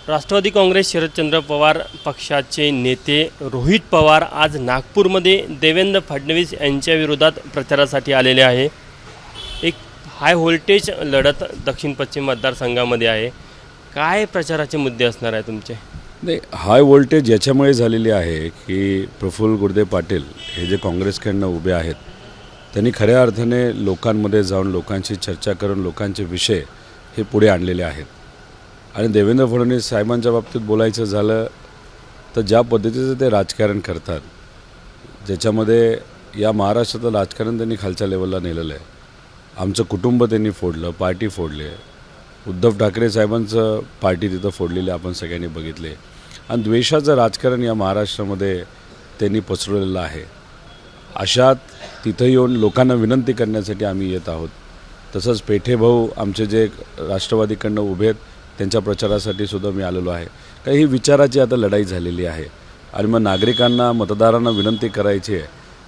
राष्ट्रवादी काँग्रेस शरदचंद्र पवार पक्षाचे नेते रोहित पवार आज नागपूरमध्ये देवेंद्र फडणवीस यांच्या विरोधात प्रचारासाठी आलेले आहे। एक हाय व्होल्टेज लढत दक्षिण पश्चिम मतदारसंघामध्ये आहे। काय प्रचाराचे मुद्दे असणार आहे तुमचे? नाही, हाय व्होल्टेज याच्यामुळे झालेली आहे की प्रफुल्ल गुर्दे पाटील हे जे काँग्रेसकडनं उभे आहेत त्यांनी खऱ्या अर्थाने लोकांमध्ये जाऊन लोकांची चर्चा करून लोकांचे विषय हे पुढे आणलेले आहेत। आणि देवेंद्र फडणवीस साहेबांच्या बाबतीत बोलायचं झालं तर ज्या पद्धतीचं ते राजकारण करतात, ज्याच्यामध्ये या महाराष्ट्राचं राजकारण त्यांनी खालच्या लेवलला नेलेलं आहे। आमचं कुटुंब त्यांनी फोडलं, पार्टी फोडली, उद्धव ठाकरे साहेबांचं पार्टी तिथं फोडलेली आपण सगळ्यांनी बघितले। आणि द्वेषाचं राजकारण या महाराष्ट्रामध्ये त्यांनी पसरवलेलं आहे। अशात तिथं येऊन लोकांना विनंती करण्यासाठी आम्ही येत आहोत। तसंच पेठे भाऊ आमचे जे राष्ट्रवादीकडनं उभे आहेत त्यांच्या प्रचारासाठी सुद्धा मी आलेलो आहे। काही ही विचाराची आता लढाई झालेली आहे आणि मग नागरिकांना मतदारांना विनंती करायची आहे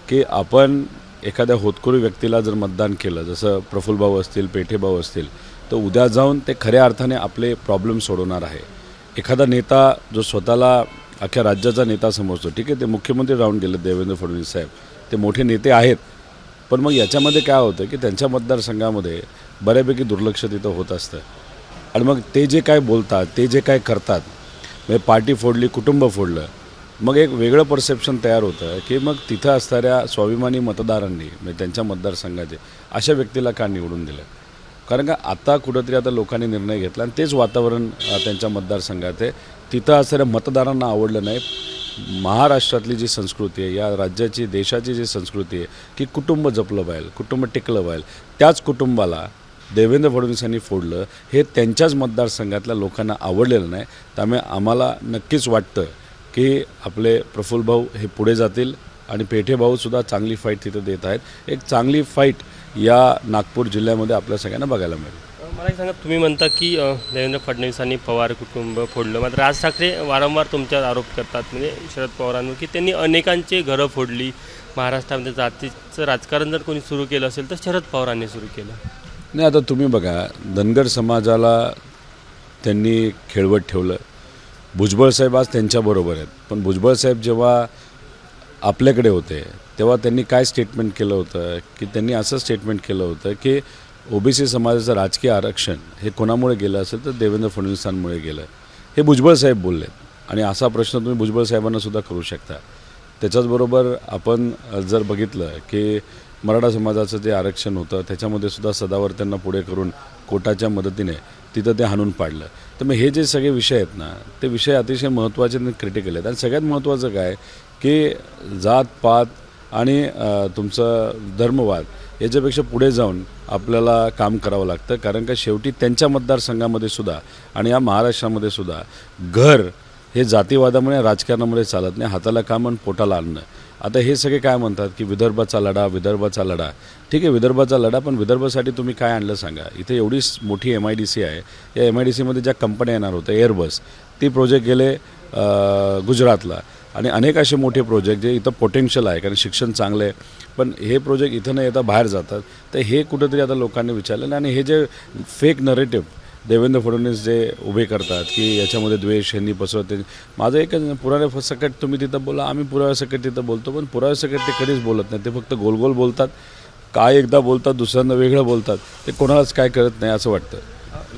की आपण एखाद्या होतकरू व्यक्तीला जर मतदान केलं, जसं प्रफुल्ल भाऊ असतील, पेठे भाऊ असतील, तर उद्या जाऊन ते खऱ्या अर्थाने आपले प्रॉब्लेम सोडवणार आहे। एखादा नेता जो स्वतःला अख्ख्या राज्याचा नेता समजतो, ठीक आहे, ते मुख्यमंत्री राहून गेले देवेंद्र फडणवीस साहेब, ते मोठे नेते आहेत, पण मग याच्यामध्ये काय होतं की त्यांच्या मतदारसंघामध्ये बऱ्यापैकी दुर्लक्ष तिथं होत असतं। आणि मग ते जे काय बोलतात, ते जे काय करतात, म्हणजे पार्टी फोडली, कुटुंब फोडलं, मग एक वेगळं परसेप्शन तयार होतं की मग तिथं असणाऱ्या स्वाभिमानी मतदारांनी म्हणजे त्यांच्या मतदारसंघाचे अशा व्यक्तीला का निवडून दिलं? कारण का आता कुठंतरी आता लोकांनी निर्णय घेतला आणि तेच वातावरण त्यांच्या मतदारसंघात आहे। तिथं असणाऱ्या मतदारांना आवडलं नाही। महाराष्ट्रातली जी संस्कृती आहे, या राज्याची देशाची जी संस्कृती आहे की कुटुंब जपलं पाहिजे, कुटुंब टिकलं पाहिजे, त्याच कुटुंबाला देवेंद्र फडणवीसांनी फोडलं, हे त्यांच्याच मतदारसंघातल्या लोकांना आवडलेलं नाही। त्यामुळे आम्हाला नक्कीच वाटतं की आपले प्रफुल्ल भाऊ हे पुढे जातील आणि पेठे भाऊसुद्धा चांगली फाईट तिथं देत आहेत। एक चांगली फाईट या नागपूर जिल्ह्यामध्ये आपल्या सगळ्यांना बघायला मिळेल। मला एक सांगा, तुम्ही म्हणता की देवेंद्र फडणवीसांनी पवार कुटुंब फोडलं, मात्र राज ठाकरे वारंवार तुमच्यावर आरोप करतात म्हणजे शरद पवारांवर की त्यांनी अनेकांची घरं फोडली। महाराष्ट्रामध्ये जातीचं राजकारण जर कोणी सुरू केलं असेल तर शरद पवारांनी सुरू केलं। नाही, आता तुम्ही बघा, धनगर समाजाला त्यांनी खेळवत ठेवलं। भुजबळ साहेब आज त्यांच्याबरोबर आहेत, पण भुजबळ साहेब जेव्हा आपल्याकडे होते तेव्हा त्यांनी काय स्टेटमेंट केलं होतं की त्यांनी असं स्टेटमेंट केलं होतं की ओबीसी समाजाचं राजकीय आरक्षण हे कोणामुळे गेलं असेल तर देवेंद्र फडणवीसांमुळे गेलं, हे भुजबळ साहेब बोलले। आणि असा प्रश्न तुम्ही भुजबळ साहेबांना सुद्धा करू शकता। त्याच्याचबरोबर आपण जर बघितलं की मराठा समाजाचं जे आरक्षण होतं त्याच्यामध्ये सुद्धा सदावर त्यांना पुढे करून कोटाच्या मदतीने तिथं ते हाणून पाडलं। तर मग हे जे सगळे विषय आहेत ना, ते विषय अतिशय महत्त्वाचे आणि क्रिटिकल आहेत। आणि सगळ्यात महत्त्वाचं काय की जात पात आणि तुमचं धर्मवाद याच्यापेक्षा पुढे जाऊन आपल्याला काम करावं लागतं। कारण का शेवटी त्यांच्या मतदारसंघामध्ये सुद्धा आणि या महाराष्ट्रामध्ये सुद्धा घर हे जातीवादामुळे राजकारणामध्ये चालत नाही, हाताला काम आणि पोटाला अन्न। आता हे सगळे काय म्हणतात की विदर्भाचा लढा, विदर्भाचा लढा, ठीक आहे, विदर्भाचा लढा, पण विदर्भासाठी तुम्ही काय आणलं सांगा? इथे एवढी मोठी MIDC आहे, या MIDCमध्ये ज्या कंपन्या येणार होत्या, एअरबस, ती प्रोजेक्ट गेले गुजरातला। आणि अनेक असे मोठे प्रोजेक्ट जे इथं पोटेन्शियल आहे, कारण शिक्षण चांगलं आहे, पण हे प्रोजेक्ट इथं न येता बाहेर जातात। तर हे कुठंतरी आता लोकांनी विचारलं। आणि हे जे फेक नरेटिव्ह देवेंद्र फडणवीस जे उभे करतात की याच्यामध्ये द्वेष यांनी पसरवते, माझं एकच, पुराव्यासकट तुम्ही तिथं बोला, आम्ही पुराव्यासकट तिथं बोलतो, पण पुराव्यासकट ते कधीच बोलत नाही। ते फक्त गोल गोल बोलतात, काय एकदा बोलतात दुसऱ्यांदा वेगळं बोलतात, ते कोणालाच काय कळत नाही असं वाटतं।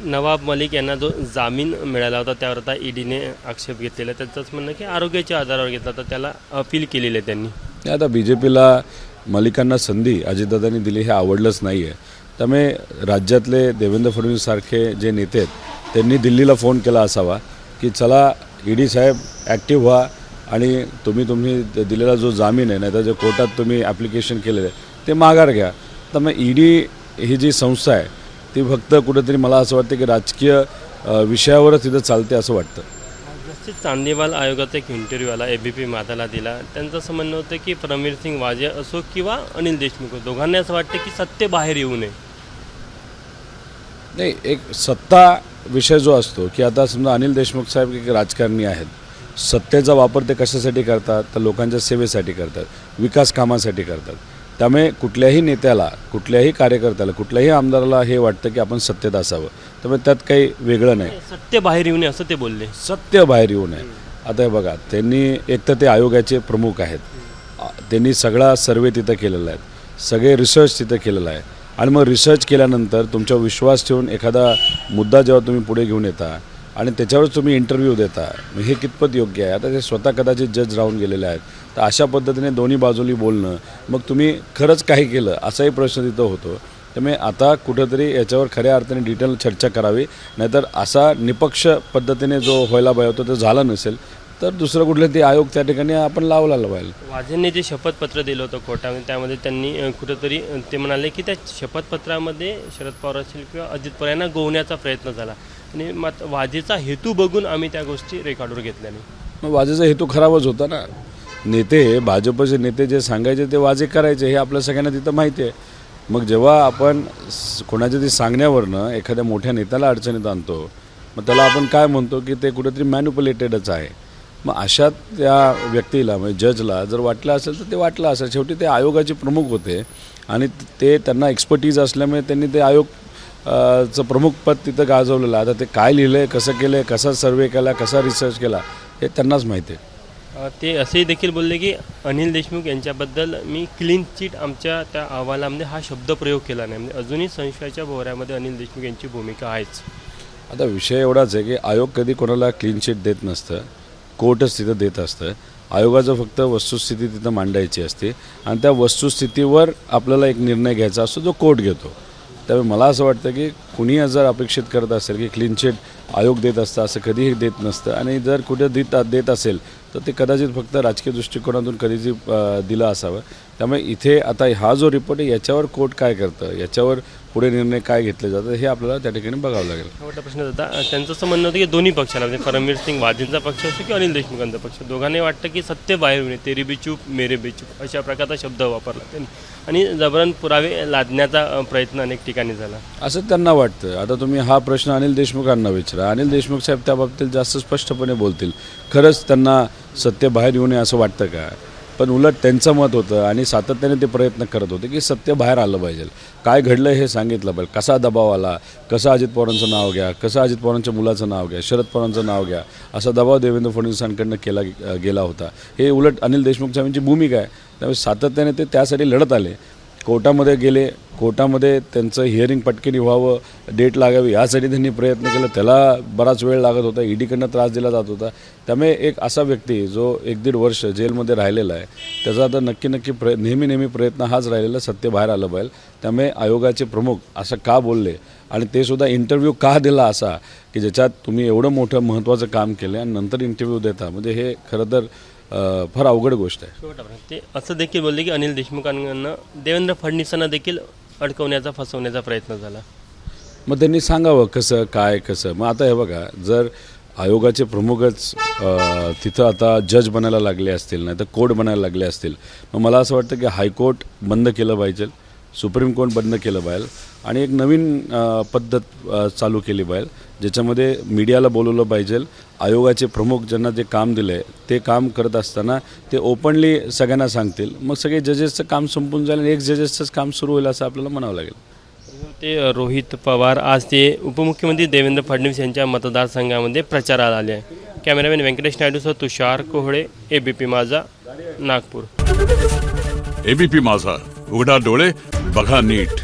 नवाब मलिक यांना जो जामीन मिळाला होता त्यावर आता ईडीने आक्षेप घेतलेला आहे। त्यांचंच म्हणणं की आरोग्याच्या आधारावर घेतला, तर त्याला अपील केलेलं आहे त्यांनी। आता BJPला मलिकांना संधी अजितदादांनी दिली हे आवडलंच नाही आहे। त्यामुळे राज्यातले देवेंद्र फडणवीससारखे जे नेते आहेत त्यांनी दिल्लीला फोन केला असावा की चला ED साहेब ॲक्टिव्ह व्हा आणि तुम्ही दिलेला जो जामीन आहे, नाही तर जे कोर्टात तुम्ही ॲप्लिकेशन केलेलं आहे ते माघार घ्या। तर मग ED ही जी संस्था आहे ती फक्त कुठेतरी मला असं वाटतं की राजकीय विषयावरच तिथं चालते असं वाटतं। जसे चांदीवाल आयोगाचा एक इंटरव्ह्यू आला, ABP माझाला दिला, त्यांचं असं म्हणणं होतं की परमवीरसिंग वाजे असो किंवा अनिल देशमुख, दोघांनी असं वाटतं की सत्य बाहेर येऊ नये। नाही, एक सत्ता विषय जो असतो की आता समजा अनिल देशमुख साहेब एक राजकारणी आहेत, सत्तेचा वापर ते कशासाठी करतात? तर लोकांच्या सेवेसाठी करतात, विकास कामासाठी करतात। त्यामुळे कुठल्याही नेत्याला, कुठल्याही कार्यकर्त्याला, कुठल्याही आमदाराला हे वाटतं की आपण सत्तेत असावं, त्यामुळे त्यात काही वेगळं नाही. सत्य बाहेर येऊ नये असं ते बोलले. सत्य बाहेर येऊ नये. आता हे बघा, त्यांनी एक तर ते आयोगाचे प्रमुख आहेत, त्यांनी सगळा सर्वे तिथं केलेला आहे, सगळे रिसर्च तिथं केलेला आहे, आणि मग रिसर्च केल्यानंतर तुमच्यावर विश्वास ठेवून एखादा मुद्दा जेव्हा तुम्ही पुढे घेऊन येता आणि त्याच्यावर तुम्ही इंटरव्ह्यू देता, हे कितपत योग्य आहे? आता ते स्वतः कदाचित जज राहून गेलेले आहेत, तर अशा पद्धतीने दोन्ही बाजूनी बोलणं, मग तुम्ही खरंच काही केलं असाही प्रश्न तिथं होतो. त्यामुळे आता कुठंतरी याच्यावर खऱ्या अर्थाने डिटेल चर्चा करावी, नाहीतर असा निपक्ष पद्धतीने जो व्हायला पाहिजे होता तो झाला नसेल तर दुसरं कुठलं ते आयोग त्या ठिकाणी आपण लावला पाहिजे. वाजेंनी जे शपथपत्र दिलं होतं कोर्टामध्ये, त्यामध्ये त्यांनी कुठंतरी ते म्हणाले की त्या शपथपत्रामध्ये शरद पवार असतील किंवा अजित पवार यांना गोवण्याचा प्रयत्न झाला, आणि मात्र वाजेचा हेतू बघून आम्ही त्या गोष्टी रेकॉर्डवर घेतल्या नाही. मग वाजेचा हेतू खराबच होता ना. नेते, भाजपचे नेते जे सांगायचे ते वाजे करायचे, हे आपल्या सगळ्यांना तिथं माहिती आहे. मग जेव्हा आपण कोणाच्या ती सांगण्यावरनं एखाद्या मोठ्या नेत्याला अडचणीत आणतो, मग त्याला आपण काय म्हणतो की ते कुठेतरी मॅन्युप्युलेटेडच आहे. मग अशा त्या व्यक्तीला, म्हणजे जजला जर वाटलं असेल तर ते वाटलं असेल. शेवटी ते आयोगाचे प्रमुख होते आणि ते त्यांना एक्सपर्टीज असल्यामुळे त्यांनी ते आयोग चं प्रमुखपद तिथं गाजवलेलं. आता ते काय लिहिलं आहे, कसं केलं आहे, कसा सर्वे केला, कसा रिसर्च केला, हे त्यांनाच माहिती आहे. ते असेही देखील बोलले की अनिल देशमुख यांच्याबद्दल मी क्लीन चिट आमच्या त्या अहवालामध्ये हा शब्द प्रयोग केला नाही, म्हणजे अजूनही संशयाच्या भोवऱ्यामध्ये अनिल देशमुख यांची भूमिका आहेच. आता विषय एवढाच आहे की आयोग कधी कोणाला क्लीन चिट देत नसतं, कोर्टच तिथं देत असतं. आयोगाचं फक्त वस्तुस्थिती तिथं मांडायची असते आणि त्या वस्तुस्थितीवर आपल्याला एक निर्णय घ्यायचा असतो जो कोर्ट घेतो. त्यामुळे मला असं वाटतं की कुणी जर अपेक्षित करत असेल की क्लीन चिट आयोग देत असतं, असं कधीही देत नसतं. आणि जर कुठे देत असेल तर ते कदाचित फक्त राजकीय दृष्टिकोनातून कधीच दिलं असावं. त्यामुळे इथे आता हा जो रिपोर्ट आहे याच्यावर कोर्ट काय करतं, याच्यावर पुढे निर्णय काय घेतले जातात, हे आपल्याला त्या ठिकाणी बघावं लागेल. मोठा प्रश्न होता त्यांचं असं म्हणणं होतं की दोन्ही पक्षाला, म्हणजे फडणवीर सिंग वाजेंचा पक्ष असतो की अनिल देशमुखांचा पक्ष, दोघांनाही वाटतं की सत्य बाहेर येऊ नये, तेरी बी चूप मेरे बी चूप अशा प्रकारचा शब्द वापरला त्यांनी, आणि जबरन पुरावे लादण्याचा प्रयत्न अनेक ठिकाणी झाला असं त्यांना वाटतं. आता तुम्ही हा प्रश्न अनिल देशमुखांना विचारा, अनिल देशमुख साहेब त्या बाबतीत जास्त स्पष्टपणे बोलतील. खरंच त्यांना सत्य बाहेर येऊ नये असं वाटतं का? पण उलट त्यांचं मत होतं आणि सातत्याने ते प्रयत्न करत होते की सत्य बाहेर आलं पाहिजे, काय घडलं हे सांगितलं पाहिजे. कसा दबाव आला, कसं अजित पवारांचं नाव घ्या, कसं अजित पवारांच्या मुलाचं नाव घ्या, शरद पवारांचं नाव घ्या, असा दबाव देवेंद्र फडणवीसांकडनं केला गेला होता. हे उलट अनिल देशमुख साहेबांची भूमिका आहे. त्यामुळे सातत्याने ते त्यासाठी लढत आले, कोर्टामध्ये गेले, कोर्टामध्ये त्यांचं हिअरिंग पटकन व्हावं, डेट लागावी यासाठी त्यांनी प्रयत्न केला. त्याला बराच वेळ लागत होता, ईडीकडनं त्रास दिला जात होता. त्यामुळे एक असा व्यक्ती जो 1-1.5 वर्ष जेलमध्ये राहिलेला आहे, त्याचा आता नक्की नेहमी प्रयत्न हाच राहिलेला, सत्य बाहेर आलं पाहिजे. त्यामुळे आयोगाचे प्रमुख असं का बोलले आणि ते सुद्धा इंटरव्ह्यू का दिला असा की ज्याच्यात तुम्ही एवढं मोठं महत्त्वाचं काम केलं आणि नंतर इंटरव्ह्यू देता, म्हणजे हे खरं तर फार अवघड गोष्ट आहे. ते असं देखील बोलले की अनिल देशमुखांना देवेंद्र फडणवीसांना देखील अडकवण्याचा, फसवण्याचा प्रयत्न झाला. मग त्यांनी सांगावं कसं काय कसं. मग आता हे बघा, जर आयोगाचे प्रमुखच तिथं आता जज बनायला लागले असतील, नाही तर कोर्ट बनायला लागले असतील, मग मला असं वाटतं की हायकोर्ट बंद केलं पाहिजे, सुप्रीम कोर्ट बंद केलं पाहिजे आणि एक नवीन पद्धत चालू केली पाहिजे, ज्याच्यामध्ये मीडियाला बोलवलं पाहिजे. आयोगाचे प्रमुख ज्यांना जे काम दिलं आहे ते काम करत असताना ते ओपनली सगळ्यांना सांगतील, मग सगळे जजेसचं काम संपून जाईल आणि एक जजेसचंच काम सुरू होईल असं आपल्याला म्हणावं लागेल. ते रोहित पवार आज ते उपमुख्यमंत्री देवेंद्र फडणवीस यांच्या मतदारसंघामध्ये प्रचाराला आले आहे. कॅमेरामॅन व्यंकटेश नायडूसह तुषार कोहळे, ABP माझा, नागपूर. ABP माझा, उघडा डोळे बघा नीट.